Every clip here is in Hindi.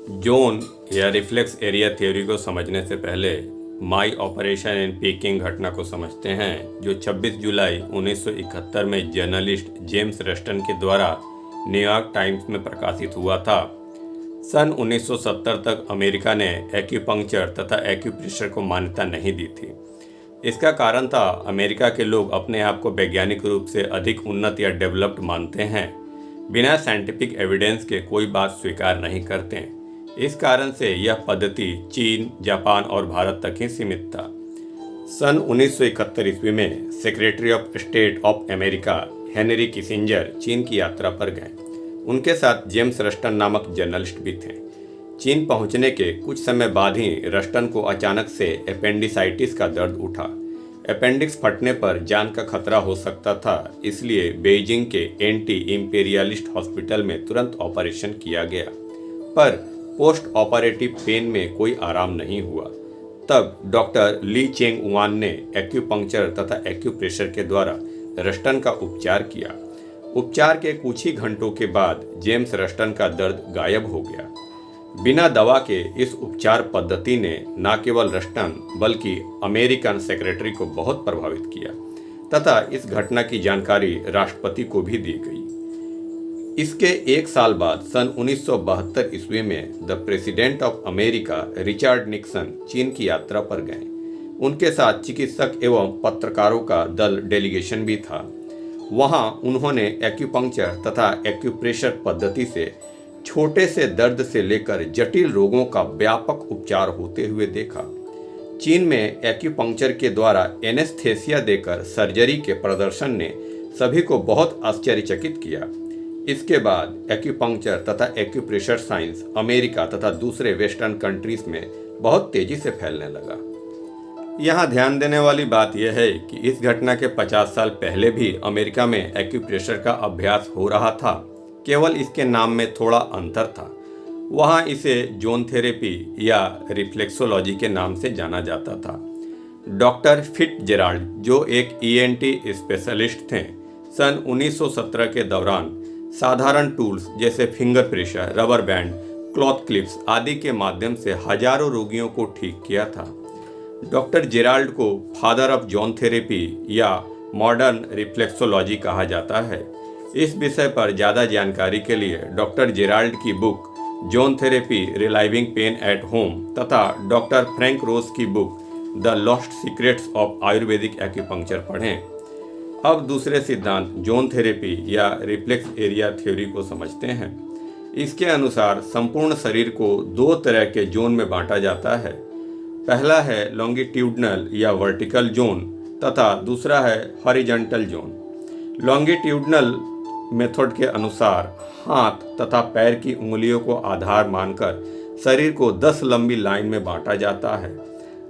जोन या रिफ्लेक्स एरिया थ्योरी को समझने से पहले माई ऑपरेशन इन पीकिंग घटना को समझते हैं, जो 26 जुलाई 1971 में जर्नलिस्ट जेम्स रस्टन के द्वारा न्यूयॉर्क टाइम्स में प्रकाशित हुआ था। सन 1970 तक अमेरिका ने एक्यूपंक्चर तथा एक्यूप्रेशर को मान्यता नहीं दी थी। इसका कारण था अमेरिका के लोग अपने आप को वैज्ञानिक रूप से अधिक उन्नत या डेवलप्ड मानते हैं, बिना साइंटिफिक एविडेंस के कोई बात स्वीकार नहीं करते। इस कारण से यह पद्धति चीन, जापान और भारत तक ही सीमित था। सन 1971 ईस्वी में secretary of state of America Henry Kissinger चीन की यात्रा पर गए। उनके साथ जेम्स रस्टन नामक जर्नलिस्ट भी थे। चीन पहुंचने के कुछ समय बाद ही रस्टन को अचानक से एपेंडिसाइटिस का दर्द उठा। अपेंडिक्स फटने पर जान का खतरा हो सकता था, इसलिए बीजिंग के एंटी इंपेरियलिस्ट हॉस्पिटल में तुरंत ऑपरेशन किया गया, पर पोस्ट ऑपरेटिव पेन में कोई आराम नहीं हुआ। तब डॉक्टर ली चेंग वान ने एक्यूपंक्चर तथा एक्यूप्रेशर के द्वारा रस्टन का उपचार किया। उपचार के कुछ ही घंटों के बाद जेम्स रस्टन का दर्द गायब हो गया। बिना दवा के इस उपचार पद्धति ने न केवल रस्टन बल्कि अमेरिकन सेक्रेटरी को बहुत प्रभावित किया तथा इस घटना की जानकारी राष्ट्रपति को भी दी गई। इसके एक साल बाद सन 1972 ईस्वी में the president of America Richard Nixon चीन की यात्रा पर गए। उनके साथ चिकित्सक एवं पत्रकारों का दल डेलीगेशन भी था। वहां उन्होंने एक्यूपंक्चर तथा एक्यूप्रेशर पद्धति से छोटे से दर्द से लेकर जटिल रोगों का व्यापक उपचार होते हुए देखा। चीन में एक्यूपंक्चर के द्वारा एनेस्थेसिया देकर सर्जरी के प्रदर्शन ने सभी को बहुत आश्चर्यचकित किया। इसके बाद एक्यूपंक्चर तथा एक्यूप्रेशर साइंस अमेरिका तथा दूसरे वेस्टर्न कंट्रीज में बहुत तेजी से फैलने लगा। यहाँ ध्यान देने वाली बात यह है कि इस घटना के 50 साल पहले भी अमेरिका में एक्यूप्रेशर का अभ्यास हो रहा था, केवल इसके नाम में थोड़ा अंतर था। वहाँ इसे जोन थेरेपी या रिफ्लेक्सोलॉजी के नाम से जाना जाता था। डॉक्टर फिट्जजेराल्ड, जो एक ईएनटी स्पेशलिस्ट थे, सन 1917 के दौरान साधारण टूल्स जैसे finger pressure, rubber band, cloth clips आदि के माध्यम से हजारों रोगियों को ठीक किया था। डॉक्टर जेराल्ड को फादर ऑफ जोन थेरेपी या मॉडर्न रिफ्लेक्सोलॉजी कहा जाता है। इस विषय पर ज़्यादा जानकारी के लिए डॉक्टर जेराल्ड की book zone therapy relieving pain at home तथा डॉक्टर फ्रैंक रोज की book the lost secrets of Ayurvedic acupuncture पढ़ें। अब दूसरे सिद्धांत जोन थेरेपी या रिफ्लेक्स एरिया थ्योरी को समझते हैं। इसके अनुसार संपूर्ण शरीर को दो तरह के जोन में बांटा जाता है। पहला है लॉन्गिट्यूडनल या वर्टिकल जोन तथा दूसरा है हॉरिजॉन्टल जोन। लॉन्गिट्यूडनल मेथड के अनुसार हाथ तथा पैर की उंगलियों को आधार मानकर शरीर को 10 लंबी लाइन में बांटा जाता है।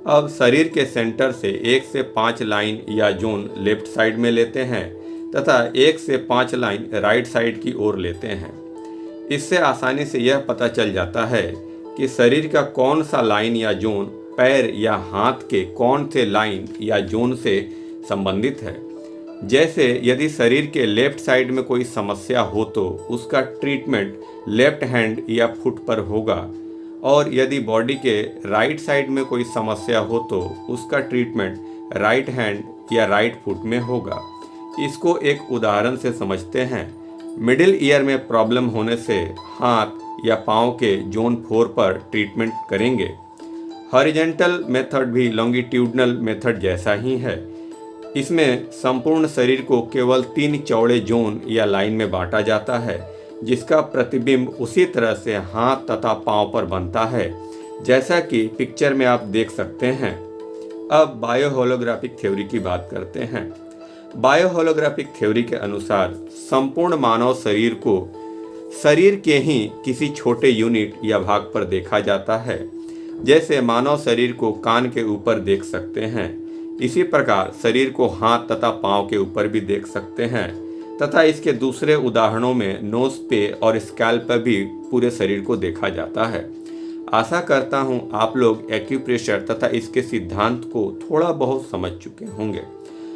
अब शरीर के सेंटर से 1 से 5 लाइन या जोन लेफ्ट साइड में लेते हैं तथा 1 से 5 लाइन राइट साइड की ओर लेते हैं। इससे आसानी से यह पता चल जाता है कि शरीर का कौन सा लाइन या जोन पैर या हाथ के कौन से लाइन या जोन से संबंधित है। जैसे यदि शरीर के लेफ्ट साइड में कोई समस्या हो तो उसका ट्रीटमेंट लेफ्ट हैंड या फुट पर होगा, और यदि बॉडी के राइट साइड में कोई समस्या हो तो उसका ट्रीटमेंट राइट हैंड या राइट फुट में होगा। इसको एक उदाहरण से समझते हैं। मिडिल ईयर में प्रॉब्लम होने से हाथ या पाँव के जोन 4 पर ट्रीटमेंट करेंगे। हॉरिजॉन्टल मेथड भी लॉन्गिट्यूडनल मेथड जैसा ही है। इसमें संपूर्ण शरीर को केवल 3 चौड़े जोन या लाइन में बांटा जाता है, जिसका प्रतिबिंब उसी तरह से हाथ तथा पांव पर बनता है, जैसा कि पिक्चर में आप देख सकते हैं। अब बायोहोलोग्राफिक थ्योरी की बात करते हैं। बायोहोलोग्राफिक थ्योरी के अनुसार संपूर्ण मानव शरीर को शरीर के ही किसी छोटे यूनिट या भाग पर देखा जाता है। जैसे मानव शरीर को कान के ऊपर देख सकते हैं, इसी प्रकार शरीर को हाथ तथा पांव के ऊपर भी देख सकते हैं तथा इसके दूसरे उदाहरणों में नोज पे और स्कैल्प पर भी पूरे शरीर को देखा जाता है। आशा करता हूं आप लोग एक्यूप्रेशर तथा इसके सिद्धांत को थोड़ा बहुत समझ चुके होंगे।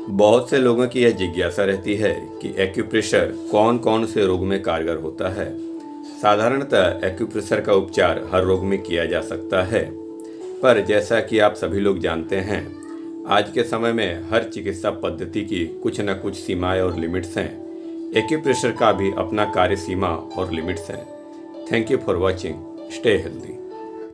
बहुत से लोगों की यह जिज्ञासा रहती है कि एक्यूप्रेशर कौन कौन से रोग में कारगर होता है। साधारणतः एक्यूप्रेशर का उपचार हर रोग में किया जा सकता है, पर जैसा कि आप सभी लोग जानते हैं, आज के समय में हर चिकित्सा पद्धति की कुछ न कुछ सीमाएं और लिमिट्स हैं। एक्यूप्रेशर का भी अपना कार्य सीमा और लिमिट्स हैं। Thank you for watching. Stay healthy.